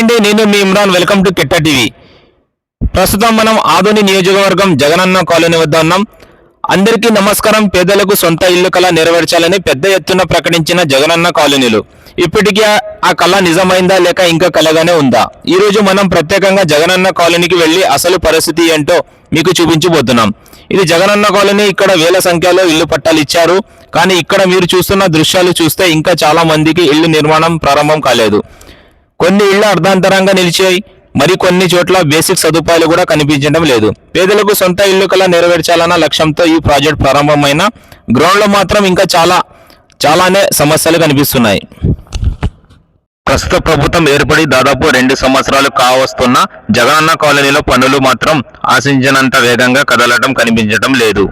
అండి, నేను మీ Imran. Welcome to కెట్టా టీవీ. ప్రస్తుతం మనం ఆదోని నియోజకవర్గం జగనన్న కాలనీ వద్ద ఉన్నాం. అందరికీ నమస్కారం. పేదలకు సొంత ఇల్లు కళ నెరవేర్చాలని పెద్ద ఎత్తున ప్రకటించిన జగనన్న కాలనీలు ఇప్పటికీ ఆ కళ నిజమైందా లేక ఇంకా కలగానే ఉందా? ఈ రోజు మనం ప్రత్యేకంగా జగనన్న కాలనీకి వెళ్ళి అసలు పరిస్థితి ఏంటో మీకు చూపించబోతున్నాం. ఇది జగనన్న కాలనీ. ఇక్కడ వేల సంఖ్యలో ఇల్లు పట్టాలు ఇచ్చారు. కానీ ఇక్కడ మీరు చూస్తున్న దృశ్యాలు చూస్తే ఇంకా చాలా మందికి ఇల్లు నిర్మాణం ప్రారంభం కాలేదు. కొన్ని ఇళ్లు అర్ధాంతరంగా నిలిచాయి. మరికొన్ని చోట్ల బేసిక్ సదుపాయాలు కూడా కనిపించడం లేదు. పేదలకు సొంత ఇల్లు కల నెరవేర్చాలన్న లక్ష్యంతో ఈ ప్రాజెక్ట్ ప్రారంభమైన గ్రౌండ్లో మాత్రం ఇంకా చాలానే సమస్యలు కనిపిస్తున్నాయి. ప్రస్తుత ప్రభుత్వం ఏర్పడి దాదాపు 2 సంవత్సరాలు కావస్తున్న జగనన్న కాలనీలో పనులు మాత్రం ఆశించినంత వేగంగా కదలటం కనిపించడం లేదు.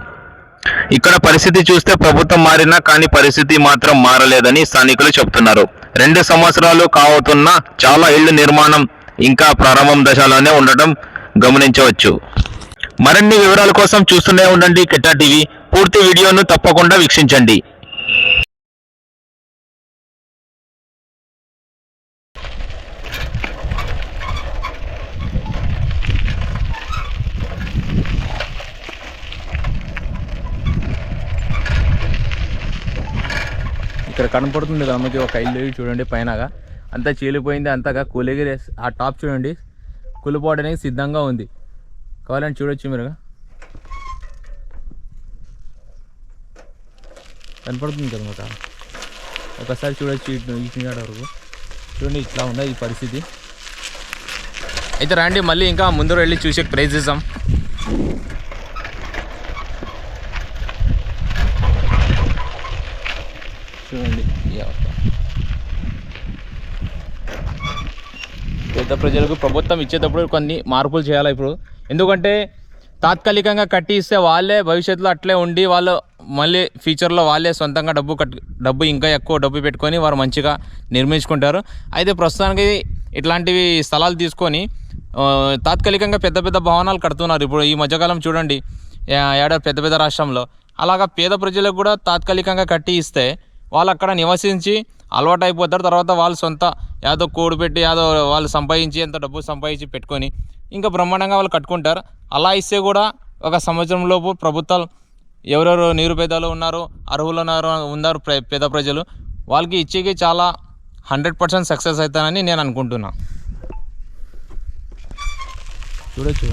ఇక్కడ పరిస్థితి చూస్తే ప్రభుత్వం మారినా కానీ పరిస్థితి మాత్రం మారలేదని స్థానికులు చెబుతున్నారు. 2 సంవత్సరాలు కావుతున్నా చాలా ఇళ్ల నిర్మాణం ఇంకా ప్రారంభం దశలోనే ఉండటం గమనించవచ్చు. మరిన్ని వివరాల కోసం చూస్తూనే ఉండండి కెట్టా టీవీ. పూర్తి వీడియోను తప్పకుండా వీక్షించండి. ఇక్కడ కనపడుతుంది మనకి ఒక ఇల్లు చూడండి, పైనగా అంతా చీలిపోయింది, అంతగా కూలిగిరి ఆ టాప్ చూడండి కూలిపోవడానికి సిద్ధంగా ఉంది. కావాలని చూడొచ్చు మీరుగా, కనపడుతుంది కదా. ఒకసారి చూడొచ్చు ఇటు వరకు చూడండి, ఇట్లా ఉంది ఈ పరిస్థితి. అయితే రండి మళ్ళీ ఇంకా ముందు వెళ్ళి చూసే ప్రైజ్ చేద్దాం. చూడండి పేద ప్రజలకు ప్రభుత్వం ఇచ్చేటప్పుడు కొన్ని మార్పులు చేయాలి ఇప్పుడు. ఎందుకంటే తాత్కాలికంగా కట్టి ఇస్తే వాళ్ళే భవిష్యత్తులో అట్లే ఉండి వాళ్ళు మళ్ళీ ఫ్యూచర్లో వాళ్ళే సొంతంగా డబ్బు ఇంకా ఎక్కువ డబ్బు పెట్టుకొని వారు మంచిగా నిర్మించుకుంటారు. అయితే ప్రస్తుతానికి ఇట్లాంటివి స్థలాలు తీసుకొని తాత్కాలికంగా పెద్ద పెద్ద భవనాలు కడుతున్నారు. ఇప్పుడు ఈ మధ్యకాలం చూడండి పెద్ద పెద్ద రాష్ట్రంలో అలాగా పేద ప్రజలకు కూడా తాత్కాలికంగా కట్టి ఇస్తే వాళ్ళు అక్కడ నివసించి అలవాటు అయిపోతారు. తర్వాత వాళ్ళు సొంత యాదో కోడి పెట్టి యాదో వాళ్ళు సంపాదించి ఎంత డబ్బు సంపాదించి పెట్టుకొని ఇంకా బ్రహ్మాండంగా వాళ్ళు కట్టుకుంటారు. అలా ఇస్తే కూడా ఒక సంవత్సరంలోపు ప్రభుత్వాలు ఎవరెవరు నిరుపేదలు ఉన్నారు, అర్హులు ఉన్నారు పేద ప్రజలు, వాళ్ళకి ఇచ్చేకి చాలా 100% సక్సెస్ అవుతానని నేను అనుకుంటున్నా. చూడొచ్చు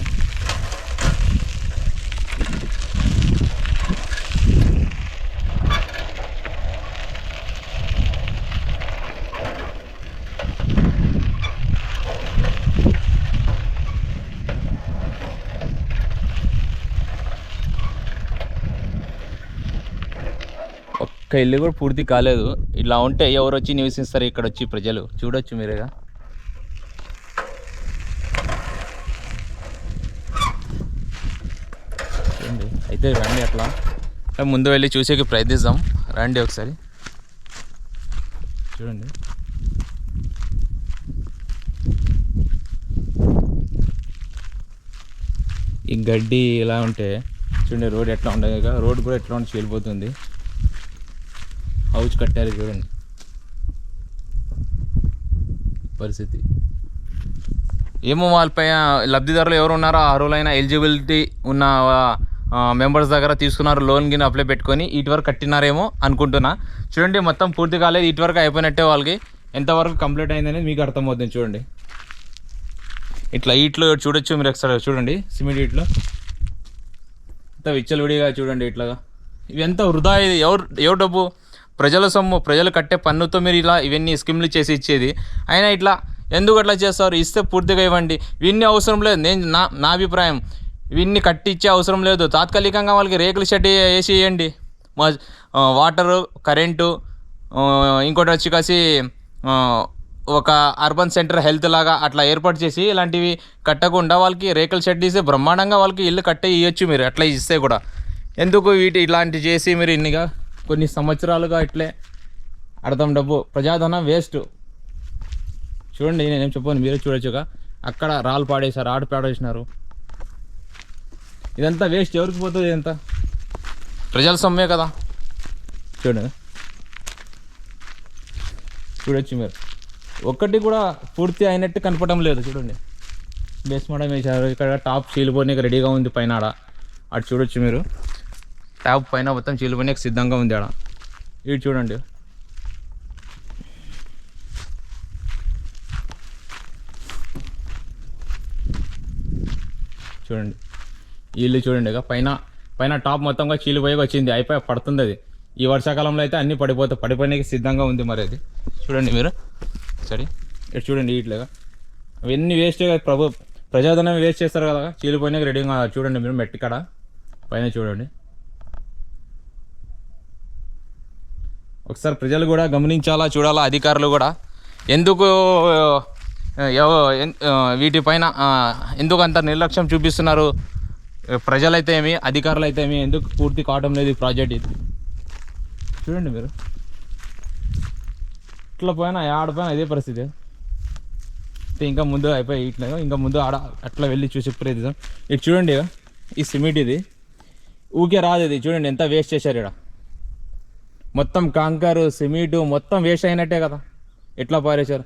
ఒక్క ఇల్లు కూడా పూర్తి కాలేదు. ఇలా ఉంటే ఎవరు వచ్చి నివసిస్తారు ఇక్కడ వచ్చి ప్రజలు? చూడొచ్చు మీరేగా. చూడండి, అయితే రండి అట్లా ముందు వెళ్ళి చూసేకి ప్రయత్నిద్దాం. రండి ఒకసారి చూడండి. ఈ గడ్డి ఇలా ఉంటే చూడండి, రోడ్ ఎట్లా ఉండదు, రోడ్ కూడా ఎట్లా ఉండి చీలిపోతుంది. హౌస్ కట్టారు చూడండి పరిస్థితి. ఏమో వాళ్ళపై లబ్ధిదారులు ఎవరు ఉన్నారో అర్హులైన ఎలిజిబిలిటీ ఉన్న మెంబర్స్ దగ్గర తీసుకున్నారు, లోన్ గిన్ అప్లై పెట్టుకొని ఇటువరకు కట్టినారేమో అనుకుంటున్నా. చూడండి మొత్తం పూర్తి కాలేదు, ఇటువరకు అయిపోయినట్టే. వాళ్ళకి ఎంతవరకు కంప్లీట్ అయిందనేది మీకు అర్థమవుతుంది. చూడండి ఇట్లా ఇట్లో చూడొచ్చు మీరు ఒకసారి చూడండి. సిమెంట్ ఇట్లో ఇంత విచ్చలవిడిగా చూడండి ఇట్లాగా. ఇవి ఎంత వృధా, ఇది ఎవరు డబ్బు? ప్రజల సొమ్ము, ప్రజలు కట్టే పన్నుతో మీరు ఇలా ఇవన్నీ స్కీమ్లు చేసి ఇచ్చేది. అయినా ఇట్లా ఎందుకు అట్లా చేస్తారు? ఇస్తే పూర్తిగా ఇవ్వండి. ఇవన్నీ అవసరం లేదు. నా అభిప్రాయం, ఇవన్నీ కట్టించే అవసరం లేదు. తాత్కాలికంగా వాళ్ళకి రేకుల షెడ్ వేసి ఇవ్వండి. వాటరు, కరెంటు, ఇంకోటి వచ్చి కాసి ఒక అర్బన్ సెంటర్ హెల్త్ లాగా అట్లా ఏర్పాటు చేసి ఇలాంటివి కట్టకుండా వాళ్ళకి రేకుల షెడ్ ఇస్తే బ్రహ్మాండంగా వాళ్ళకి ఇల్లు కట్టే ఇవ్వచ్చు మీరు. అట్లా ఇస్తే కూడా ఎందుకు ఇట్లాంటివి చేసి మీరు ఇన్నిగా కొన్ని సంవత్సరాలుగా ఇట్లే అర్థం డబ్బు ప్రజాధనం వేస్ట్. చూడండి నేనేం చెప్పాను, మీరే చూడొచ్చుగా. అక్కడ రాళ్ళు పాడేశారు, ఆడు పాడేసినారు. ఇదంతా వేస్ట్. ఎవరికి పోతుంది ఇదంతా? ప్రజల సొమ్మే కదా. చూడండి చూడొచ్చు మీరు. ఒక్కటి కూడా పూర్తి అయినట్టు కనపడడం లేదు. చూడండి బేస్ మోడల్ వేశారు. ఇక్కడ టాప్ చీలిపోనికి రెడీగా ఉంది పైన. ఆడ అటు చూడొచ్చు మీరు, టాప్ పైన మొత్తం చీలిపోనికి సిద్ధంగా ఉంది. ఆడ ఇటు చూడండి. చూడండి ఈ ఇల్లు చూడండి. ఇక పైన టాప్ మొత్తంగా చీలిపోయి వచ్చింది, అయిపోయి పడుతుంది అది. ఈ వర్షాకాలంలో అయితే అన్నీ పడిపోయినాకి సిద్ధంగా ఉంది. మరి అది చూడండి మీరు సరే. ఇటు చూడండి ఇట్లుగా అవన్నీ వేస్ట్ ప్రజాధనం వేస్ట్ చేస్తారు కదా, చీలిపోయినాక రెడీగా చూడండి మీరు. మెట్టి కాడ పైన చూడండి. ఒకసారి ప్రజలు కూడా గమనించాలా, చూడాలా, అధికారులు కూడా ఎందుకు వీటిపైన ఎందుకు అంత నిర్లక్ష్యం చూపిస్తున్నారు. ప్రజలైతే ఏమి, అధికారులు అయితే ఏమి, ఎందుకు పూర్తి కావడం లేదు ఈ ప్రాజెక్ట్. ఇది చూడండి మీరు. ఇట్లా పోయినా ఆడపోయినా ఇదే పరిస్థితి. ఇంకా ముందు అయిపోయి ఇట్లా ఇంకా ముందు ఆడ అట్లా వెళ్ళి చూసి ప్రయత్నం. ఇటు చూడండి ఈ సిమెంట్ ఇది ఊకే రాదు. ఇది చూడండి ఎంత వేస్ట్ చేశారు. ఇక్కడ మొత్తం కాంకర్ సిమెంటు మొత్తం వేస్ట్ అయినట్టే కదా, ఎట్లా పారేశారు.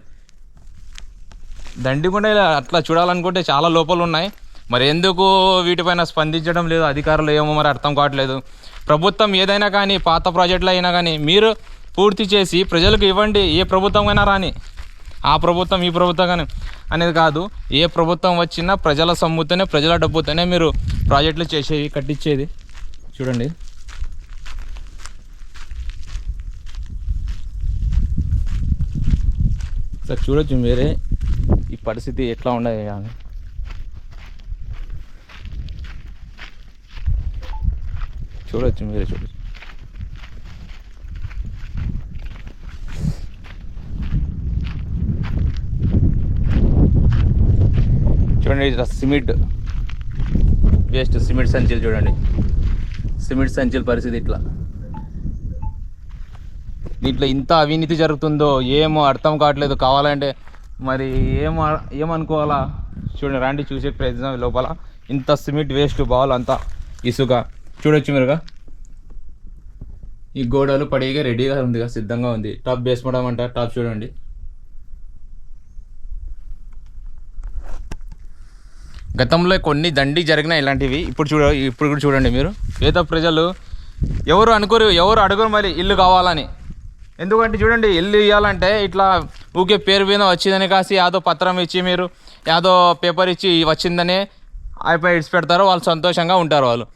దండికుండా ఇలా అట్లా చూడాలనుకుంటే చాలా లోపాలు ఉన్నాయి. మరి ఎందుకు వీటిపైన స్పందించడం లేదు అధికారులు, ఏమో మరి అర్థం కావట్లేదు. ప్రభుత్వం ఏదైనా కానీ, పాత ప్రాజెక్టులు అయినా కానీ మీరు పూర్తి చేసి ప్రజలకు ఇవ్వండి. ఏ ప్రభుత్వం అయినా రాని, ఆ ప్రభుత్వం ఈ ప్రభుత్వం కానీ అనేది కాదు. ఏ ప్రభుత్వం వచ్చినా ప్రజల సొమ్ముతోనే, ప్రజల డబ్బుతోనే మీరు ప్రాజెక్టులు చేసేది, కట్టించేది. చూడండి సార్, చూడొచ్చు మీరే ఈ పరిస్థితి ఎట్లా ఉండదు అని. చూడొచ్చు మీరే, చూడొచ్చు. చూడండి ఇట్లా సిమెంట్ వేస్ట్, సిమెంట్ సంచులు చూడండి. సిమెంట్ సంచుల పరిస్థితి ఇట్లా. దీంట్లో ఇంత అవినీతి జరుగుతుందో ఏమో అర్థం కావట్లేదు. కావాలంటే మరి ఏమనుకోవాలా. చూడండి రండి చూసే ప్రయత్నం. లోపల ఇంత సిమెంట్ వేస్ట్, బాల్ అంతా ఇసుక చూడొచ్చు మీరుగా. ఈ గోడలు పడిగా రెడీగా ఉందిగా, సిద్ధంగా ఉంది. టాప్ బేస్ మోడల్ అంటారు. టాప్ చూడండి. గతంలో కొన్ని దండి జరిగినాయి ఇలాంటివి. ఇప్పుడు కూడా చూడండి మీరు. పేద ప్రజలు ఎవరు అడుగురు మరి ఇల్లు కావాలని. ఎందుకంటే చూడండి, ఇల్లు ఇవ్వాలంటే ఇట్లా ఊకే పేరు మీద వచ్చిందని కాసి యాదో పత్రం ఇచ్చి, మీరు యాదో పేపర్ ఇచ్చి వచ్చిందని అయిపోయి ఇడిచి పెడతారు. వాళ్ళు సంతోషంగా ఉంటారు వాళ్ళు.